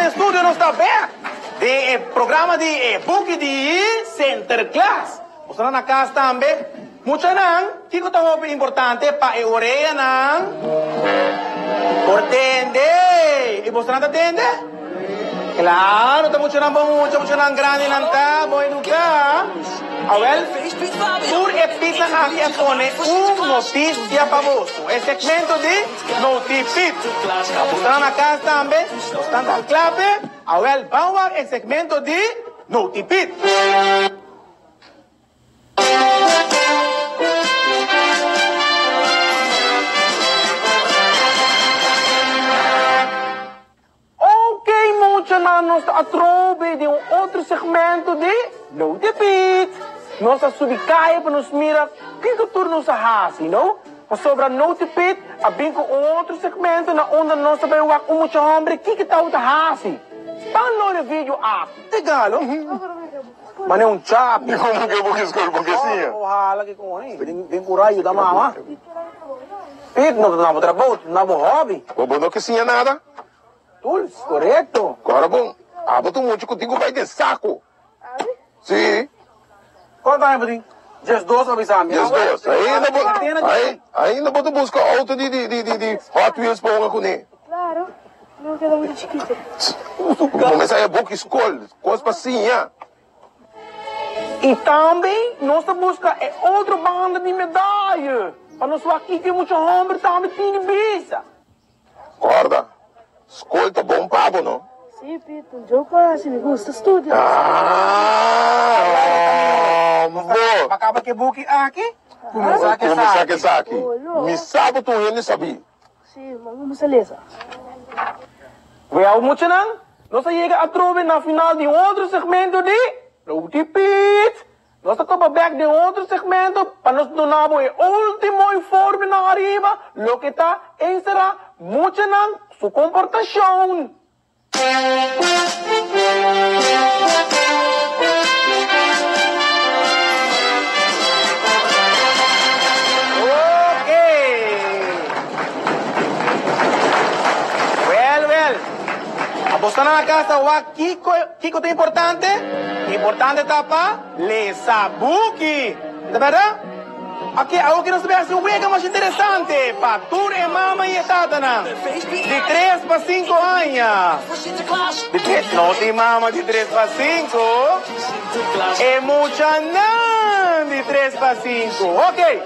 no estúdio não está bem? De programa de book de Center Class. Mostrando na casa também. Mucho nang, kiko taho importante pa oreya nang portende. Ibos na tatende? Claro, ta mucho nang grande nanta, boy duka. Awel, tur epita na aqui pone notícia para vos. É segmento de Notipit. Mostrando na casa também, mostrando al clave. Awel, vamos ao segmento de Notipit. Nós atrobe de outro segmento de Notipit. Nós subicai para nos mirar que turno sa hasi, não? Mas sobre Notipit, abin com outro segmento na onda nós também wak muito homem que tá o hasi. Tan no vídeo aqui. Tegalo. Mane um chap. Como que eu vou escolher boquecinha? Oh, hala que com aí. Vem curaio da mama. Pit não dá para trabalho, não hobby. Bobo não que sim nada. Tuls, correto. Agora bom. Botou muito contigo vai de saco. Sim. Quanto tempo tem? Just dois avisame. Just dois. Ainda botou busca auto de Hot Wheels para uma cunê. Claro. Não quero muito chiquito. Começar a boca escola. Coisa para sim, já. E também, nossa busca é outra banda de medalha. Para nós aqui que muitos homens também têm bisa. Guarda. Escola tá bom pago, não? Sim, Pito. Um jogo se me gusta estudo. Acaba que book aqui. Começar que saque. Me sabe tu ele sabia. Sim, mas vamos a lesa. Veio muito não? Nós chega a trover na final de outro segmento de Notipit. Nós acaba back de outro segmento para nós donar o último informe na arriba, lo que está em será muito não sua comportação. Apostando na casa, o Kiko é importante? Importante tá para Lesabuki. Tá verdade? Aqui, algo que nós tivemos um wega mais interessante. Para tur e mama e etatana. De 3 para 5 anos. De 3, não tem mama de 3 para 5. É mucha não de 3 para 5. Ok.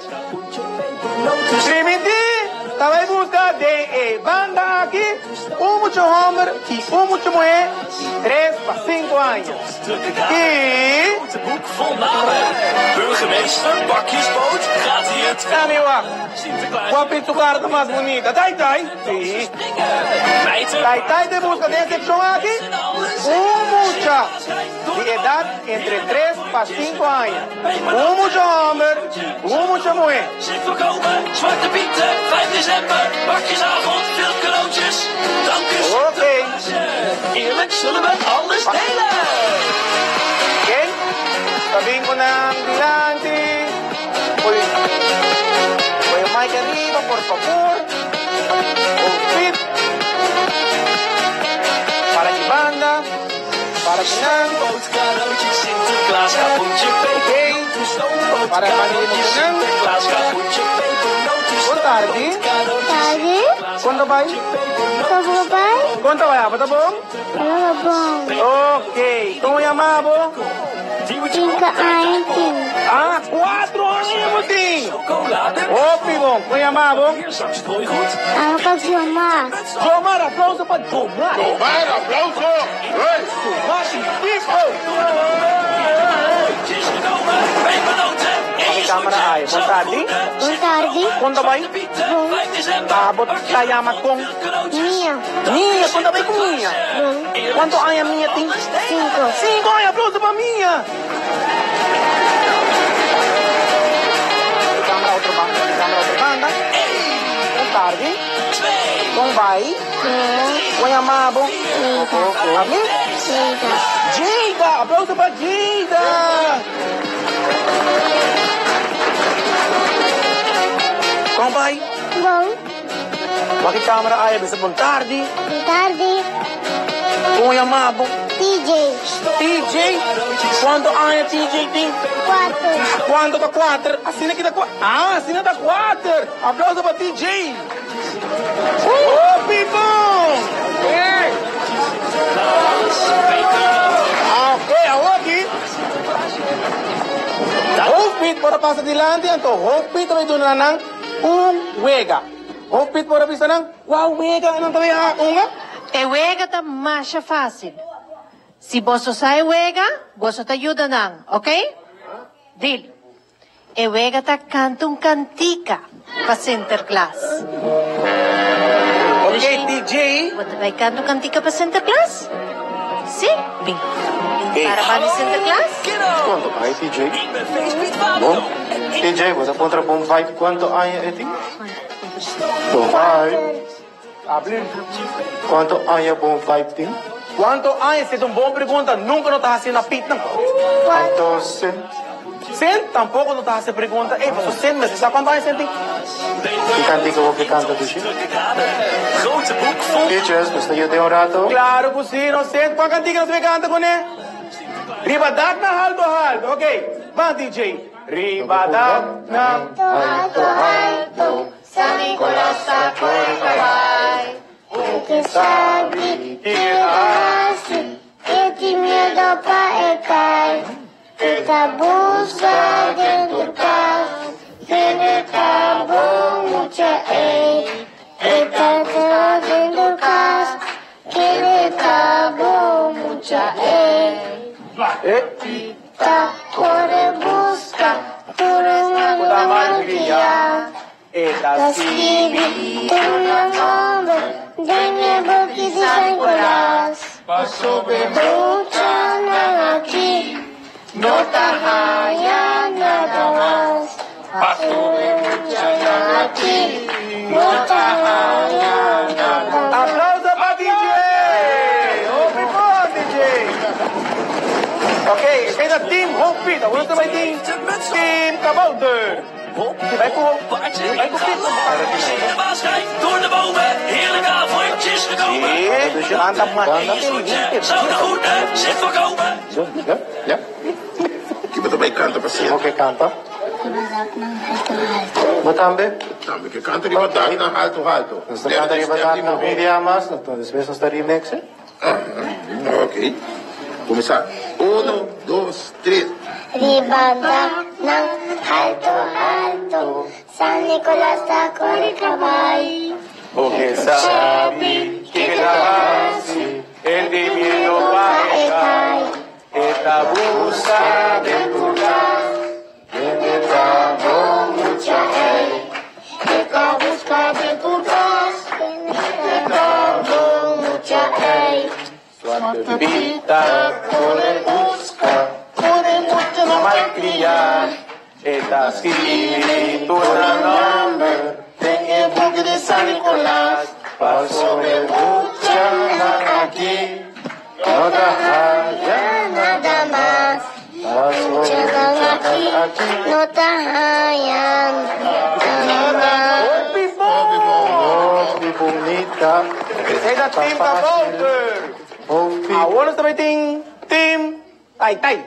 Trimiti. Estava em busca de banda aqui, muito homem e muito mulher, 3 para 5 anos. E... Burgemeester Bakjesboot, gaat hij het? Amiwa, qual pizzucarda mais bonita? Tai-tai? Sim. Tai-tai de busca de secção aqui, mucha de idade entre 3 para 5 anos. Muito homem, muita mulher. Zwarte Pieten, 5 december, bakjesavond, veel cadeautjes. Dank u. Oké. Eerlijk zullen we alles delen. Oké. Sabihin ko ng bilante. Oy, yung mic arriba, por favor. Fit. Para die banda. Para die nang. Cadeautjes, Sinterklaas, kapoentje, pepernootjes, para cadeautjes, Sinterklaas, kapoentje, pepernootjes. Boa tarde. Tarde? Quanto vai? Tá bom, pai? Quanto vai? Tá bom? Tá bom. Ok. Como chamava? 5 anos. Ah, 4 anos, tem. Ô, Pibon, como chamava? Ano ka Jomar? Jomar, aplauso para Jomar. Jomar, aplauso. Jomar, tipo. Câmara ay. Boa tarde. Boa tarde. Quanto vai? Bom. Abot kaya kong Minha. Mia, quanto vai com Mia? Bom. Quanto ay a Mia tem? 5. 5, ay, aplauso para Mia. Câmara outra banda. Boa tarde. Como vai? Como chamava? Ami? Jada, aplauso para Jada. Como vai? Bom. Bakit camera ay bisa pong tarde? Boa tarde. ¿Cómo llamado? TJ. TJ? ¿Cuántos años TJ tiene? 4. ¿Cuánto está 4? Assim aqui tá 4. Ah, assim tá 4. Aplauso para TJ. Oh, people! Hey! Ok, agora aqui. Hope para passar adiante, então Hope também do nanang wega. Hope para pisar nang wega não também unga. Wega tá mais fácil. Se você sai wega, você te ajuda não, ok? Dil. Wega tá canta cantica para center class. Ok, DJ. Você vai cantar cantica para center class? Sim, bem. Para para center class? Quanto ai, TJ? Bom? TJ, você contra bom vibe, quanto ai é ti? Bom vibe. Quanto ai é bom vibe ti? Quanto anos? Se é uma boa pergunta, nunca não está fazendo a pit, não. Quanto sen? Sen, tampouco não está fazendo pergunta. Ei, você sen, mas você sabe quanto anos você tem? Que cantiga o que canta do Chico? Grote boek vol. Teachers, gusto niyo de um rato? Claro que sim, não sei. Qual cantiga você canta com ele? Ribadat na alto. Ok, vamos, DJ. Ribadat na Alto, alto. San Nicolás sa Coricabay. Que sabe que hace. Que te miedo pa ekay. Que ta busca dentro casa. Que ne cabo mucha ei. Que ta dentro casa. Que ne cabo mucha ei. Ta corre busca. Turungan naman dia. Eta Sibi, turungan nombre. Denye boki di San Nicolás. Ducha na aquí. No tahaya nada más. Ducha na aquí. No tahaya nada más. aplauso para DJ. Oh, people, DJ. Ok, esse é Team Hope. Agora você vai ter Team Kabouter. Vai com Pit. De baas rijdt door de bomen. Heerlijke avondjes gekomen. Dus je aandacht maar. Zou de goede zit voorkomen. Ja? Ja? Que você também canta pra cima. O que canta? Ibadak ng alto-alto. Matambe? Também que canta de batalha na alto. Gusto canta rin ba tayo ng idiomas? Después nos tarim next, eh? Ok. Começar. 1, 2, 3. Ribadak ng alto-alto. San Nicolás sa Coricabay. Porque sabe que graça el divino Pai esta busca de tu Mucha ei. Esta busca de tu casa. Mucha ei. vida corre busca no malcriar esta espíritu nombre en boca de San Nicolás Paso de mucha aquí, no tahaya nada más. paso de Llegan aquí, aquí. no tahayan nada más. Oh, que bonita. esse é da Team Kabouter. Oh, Agora também tem Team Tai Tai.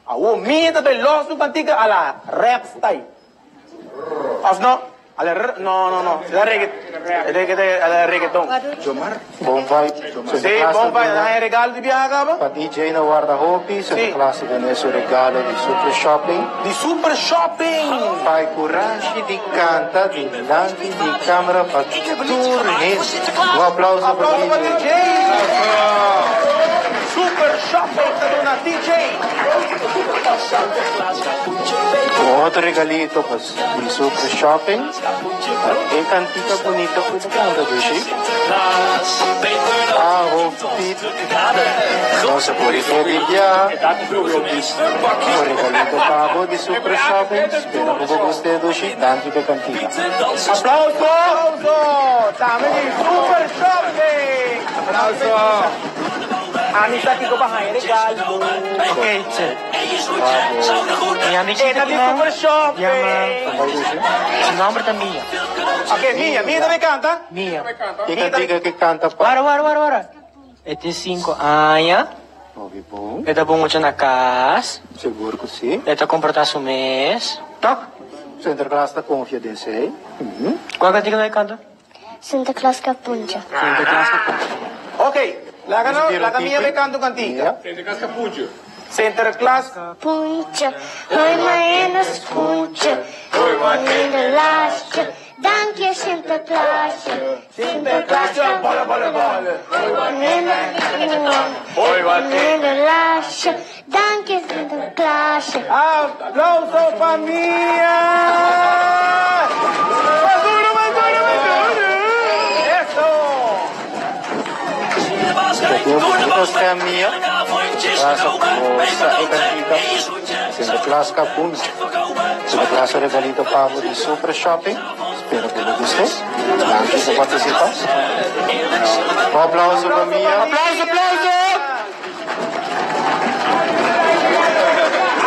Agora minha também lost do cantiga a la rap style. As não? No. Es de reggaeton. bom vibe. Sí, bom vai dar regalo de viaje acaba. Pa DJ na guarda hopi, sa Sì. klase ka na su regalo di Super Shopping. De super shopping. Pai coragem de canta, de lante, de câmera, para turhin. Um aplauso para Aplauso para DJ. DJ. Super shopping sa doon na DJ. Outro regalito pa di Super Shopping. Ang cantica bonita po sa kanta do Chic. Ah, hopi. Nossa poriféria. O regalito pabo di Super Shopping. Spero ko gusto do Chic. Tanto ka cantica. Aplauso. Dami de super shopping. Aplauso. Anis aqui ko ba hay regalo? Okay, che. Esta de super shopping. Nombre ta Mia. Okay, Mia também canta? Mia. Que cantica que canta pa. Wara. Ito 5 aya. Ok po. Ito bungo siya na kas. Seguro que sim. Ito comportar su mes. Tak. Santa Claus está confiança, hein? Qual que tinggal na ikanto? Santa Claus Capuncha. Santa Claus ka po. Ok, la camilla me canto cantica. Center class. Puncha, hoy mañana escucha, hoy mañana lascia, danke Santa Claus. Santa Claus, Bola, bola, bola. hoy mañana lascia, danke Santa Claus. Aplauso familia. Más duro, más duro, más duro. Eso. Zie je baas kijken door de bomen. caminha. Kaarvoetjes Passa gekomen. Mee bolsa e verloten. cantica. En je zoetjes. Santa Claus Capuncha. Santa Claus regalito pavo de Super Shopping. Espero que lo guste. Gracias por participar. Un aplauso família. Aplauso, aplauso.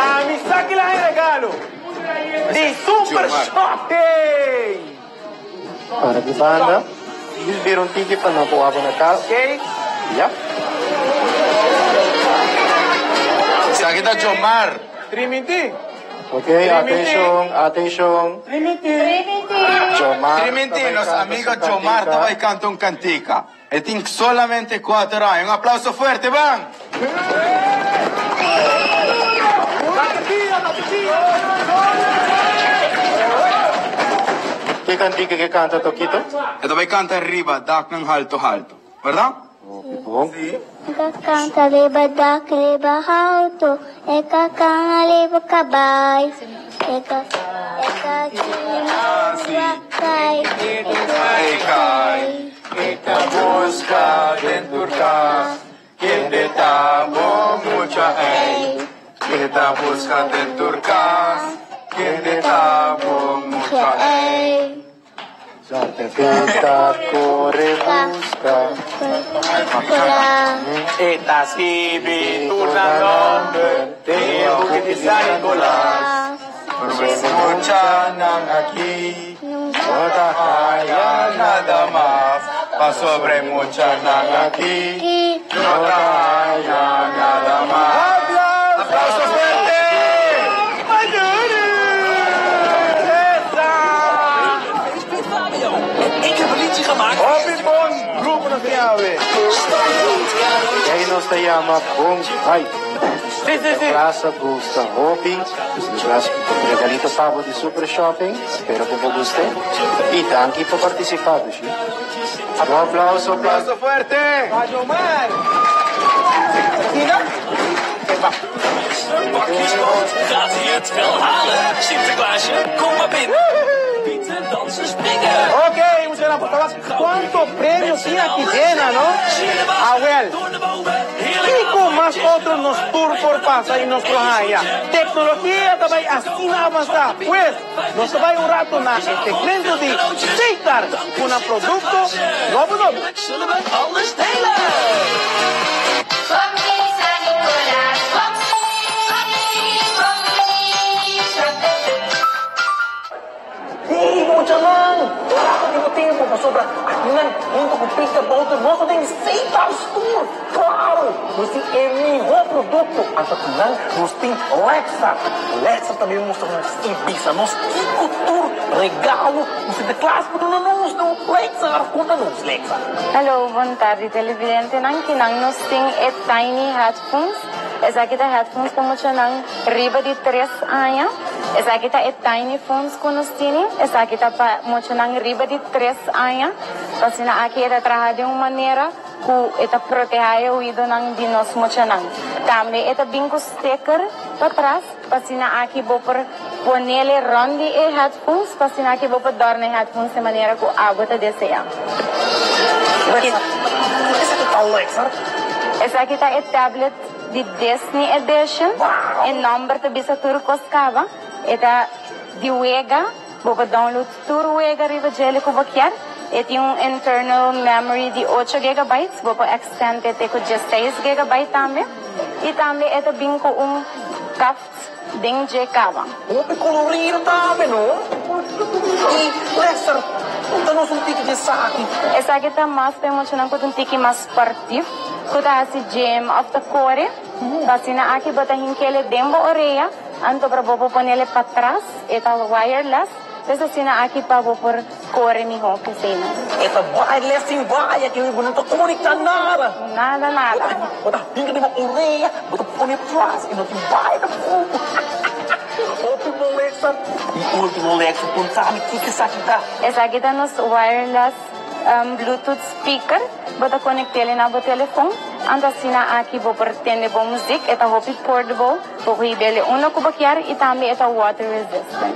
A mi saque la regalo. De Super Shopping. Para que banda. Eles viram um ticket para não pôr na casa. Ok. Já? Sa kita Jomar. Trinity. Ok, atenção. Jomar. Trinity, los amigos Jomar também cantam cantica. E tem solamente 4 anos. Un aplauso fuerte, van. Que cantica que canta Toquito? E também canta arriba, dak ng halto halto. Verdad? Bom. Canta leba dak leba hauto, eka kanga leba kabay, eka wakay, Ekay, kita busca dentro ka. Quien tamo mucha ay. Kita busca dentro ka. Quien tamo mucha ay. Santa Canta, corre, busca. Estas tornando de Bukit de San Nicolás. Mucha nang aquí. Otra kaya nada más. Pa sobre mucha nang aquí. Otra kaya nada más. ¡Aplauso fuerte! Ik heb een liedje gemaakt. Opipon, grupo na sinabi. E aí nós chamamos Bom Ai. Sí, sí, sí. Praça Gusta Hopi. Regalito pavo de Super Shopping. Espero que vos guste. E danke por participar, sim? Um aplauso, ¡Aplauso fuerte! Ayomar. Mr. Bakjesboot gaat hij het wel halen. Sinterklaasje, kom maar binnen. Pieten, dansen, springen. Ok, muchas gracias. ¿Cuántos premios tiene aquí llena, no? Abuel. Door de bomen, Y heerlijk con más otros nos tour por pasa y nos allá. Tecnología también así na avanzar. Pues, nos va un rato na segmento de Checkar, un producto novo. zullen we alles delen. Hey, mucha man! Wala ka din tempo pa sobra. At nan, hindi ko pista ba ito mo sa ting Seitar Store. Claro! Musti emiho produkto. Ang tatunan, musting Lexa. Lexa também mostra nos ibisa nos ikutur regalo. Musti de classe po na nos no Lexa. Conta nos Lexa. Hallo, buon tardi televidente. Nang kinang nos ting et tiny headphones. Esa kita headphones como chanang riba di 3 aya. Esa kita et tiny phones kunos tini. Esa kita pa mo chanang riba di 3 aya. Kasi na aki eta traha de uma maneira ku eta proteja o ido nang dinos mo chanang. Tambe eta bingo sticker pa atrás. Kasi na aki bo per ponele rondi e headphones. Kasi na aki bo per dorne headphones de maneira ku abota desea. Esa kita Lexa. Esa kita et tablet di Disney Edition. En number te bisa turcos cava. Eta di Wega. Boba download tur Wega riba jele ko bakyar. Et yung internal memory di 8 GB. Boba extend te ko 16 GB tambe. E tambe eta binko kaft ding je cava. Ope colorido tambe, no? E Lexa, conta nos un tiki de saki. Esa kita mas temo chanang ko tiki mas sportif. Kuta si gem of the core. Kasi na aki bata hinkele dembo oreya. Anto para bobo ponele patras. Eta wireless. Pesa sina aki pa bo por core mi ho kasina. Eta wireless yung wire kaya mo nang kunikta nara. Nada. Bata hindi mo ureya. Bata poni plus ino yung wire. Ultimo Lexa. Yung ultimo Lexa kung saan kikisa kita. Esa kita nos wireless Bluetooth speaker. Bata konektele na bo telefon. Anda sina aki bo pretende bo music. Eta hopi portable. Bo kuibele uno kubakyar. Itami eta water resistant.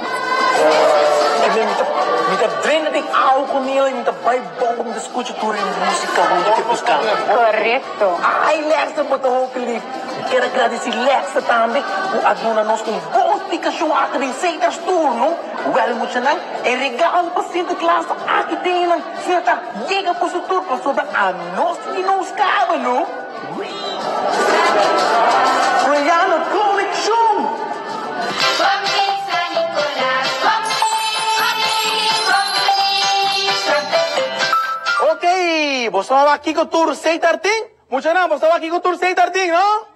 Minta drain natin ako ko nila. Minta bay bong kung escucha turin musika kung hindi buscar. Correcto. Ay, Lexa mo to hopefully. Kaya grabe si Lexa tambi. Kung adno na nos kung buong pikasyon ako rin sa itas turno. Well mo siya lang. Regalo pa sinta klasa. Aki tingin ng sinata. Llega po sa turno. So da anos ginos ka ba, no? Rihanna Connection! Ok, vos estaba aquí con Tour 6 Tartín. Mucha nada, vos estaba aquí con Tour 6 Tartín, ¿no?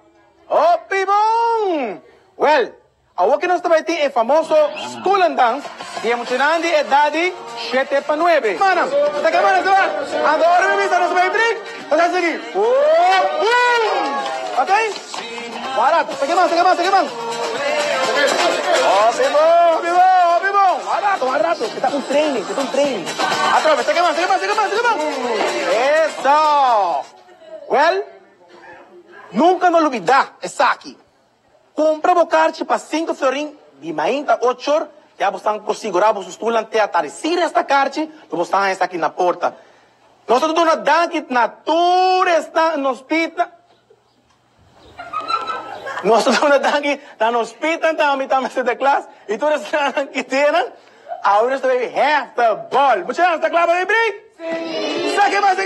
Oh, pibón. Well, ahora que no estaba aquí el famoso School and Dance, y mucha nada de edad 7 para 9. Mana, ¿está qué mana se va? Ahora me viste, no se va a ir. ¿Vas a seguir? Oh, boom. Ok? Barato, se queman. Oh, pibón. Barato. Que está un training. Atrás, se queman. Eso. Well, nunca nos olvidar, está aquí. Compra bocarte para 5 florin, de mainta 8 horas, já você está segurar os estudantes a aparecer esta carte, você está aqui na porta. Nós estamos na dança, na tour, está no hospital. Nós estamos na dança, na hospital, também de classe, e todos estão aqui dentro. Agora nós vamos half the ball. Muchachos, ¿está claro, baby? Sim. Saque mais.